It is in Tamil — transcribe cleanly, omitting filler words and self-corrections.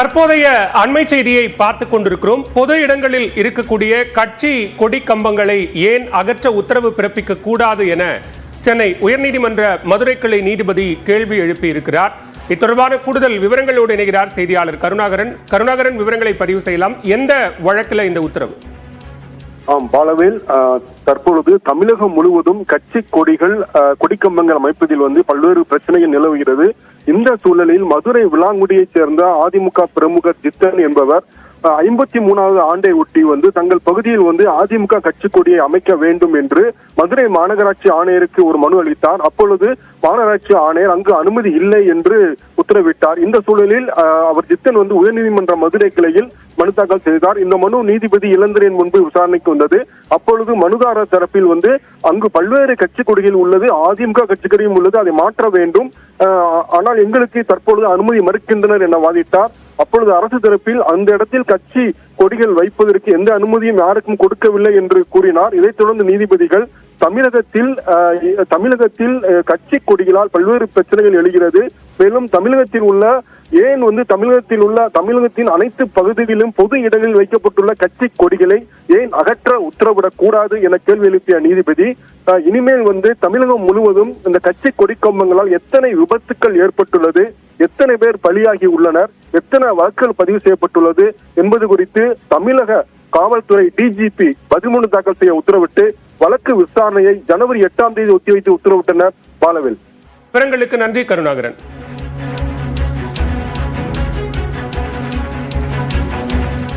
தற்போதைய அண்மை செய்தியை பார்த்துக் கொண்டிருக்கிறோம். பொது இடங்களில் இருக்கக்கூடிய கட்சி கொடி கம்பங்களை ஏன் அகற்ற உத்தரவு பிறப்பிக்க கூடாது என சென்னை உயர்நீதிமன்ற மதுரை கிளை நீதிபதி கேள்வி எழுப்பியிருக்கிறார். இத்தொடர்பான கூடுதல் விவரங்களோடு இணைகிறார் செய்தியாளர் கருணாகரன். கருணாகரன், விவரங்களை பதிவு செய்யலாம். எந்த வழக்கில் இந்த உத்தரவு? பாலவேல், தற்பொழுது தமிழகம் முழுவதும் கட்சி கொடிகள் கொடிக்கம்பங்கள் அமைப்பதில் பல்வேறு பிரச்சனைகள் நிலவுகிறது. இந்த சூழலில் மதுரை விளாங்குடியைச் சேர்ந்த அதிமுக பிரமுகர் ஜித்தன் என்பவர் 53வது ஆண்டை ஒட்டி தங்கள் பகுதியில் அதிமுக கட்சி கொடியை அமைக்க வேண்டும் என்று மதுரை மாநகராட்சி ஆணையருக்கு ஒரு மனு அளித்தார். அப்பொழுது மாநகராட்சி ஆணையர் அங்கு அனுமதி இல்லை என்று உத்தரவிட்டார். இந்த சூழலில் அவர் ஜித்தன் உயர்நீதிமன்ற மதுரை கிளையில் மனு தாக்கல் செய்தார். இந்த மனு நீதிபதி இளந்திரன் முன்பு விசாரணைக்கு வந்தது. அப்பொழுது மனுதாரர் தரப்பில் அங்கு பல்வேறு கட்சி கொடிகள் உள்ளது, அதிமுக கட்சி கொடியும் உள்ளது, அதை மாற்ற வேண்டும், ஆனால் எங்களுக்கு தற்பொழுது அனுமதி மறுக்கின்றனர் என வாதிட்டார். அப்பொழுது அரசு தரப்பில் அந்த இடத்தில் கட்சி கொடிகள் வைப்பதற்கு எந்த அனுமதியும் யாருக்கும் கொடுக்கவில்லை என்று கூறினார். இதைத் தொடர்ந்து நீதிபதிகள் தமிழகத்தில் கட்சி கொடிகளால் பல்வேறு பிரச்சனைகள் எழுகிறது, மேலும் தமிழகத்தில் உள்ள தமிழகத்தின் அனைத்து பகுதிகளிலும் பொது இடங்களில் வைக்கப்பட்டுள்ள கட்சி கொடிகளை ஏன் அகற்ற உத்தரவிடக் கூடாது என கேள்வி எழுப்பிய நீதிபதி, இனிமேல் தமிழகம் முழுவதும் இந்த கட்சி கொடிக்கம்பங்களால் எத்தனை விபத்துக்கள் ஏற்பட்டுள்ளது, எத்தனை பேர் பலியாகி உள்ளனர், எத்தனை வழக்குகள் பதிவு செய்யப்பட்டுள்ளது என்பது குறித்து தமிழக காவல்துறை டிஜிபி பதில்மனு தாக்கல் செய்ய உத்தரவிட்டு வழக்கு விசாரணையை ஜனவரி 8ஆம் தேதி ஒத்திவைத்து உத்தரவிட்டனர். பாலவேல், விவரங்களுக்கு நன்றி கருணாகரன்.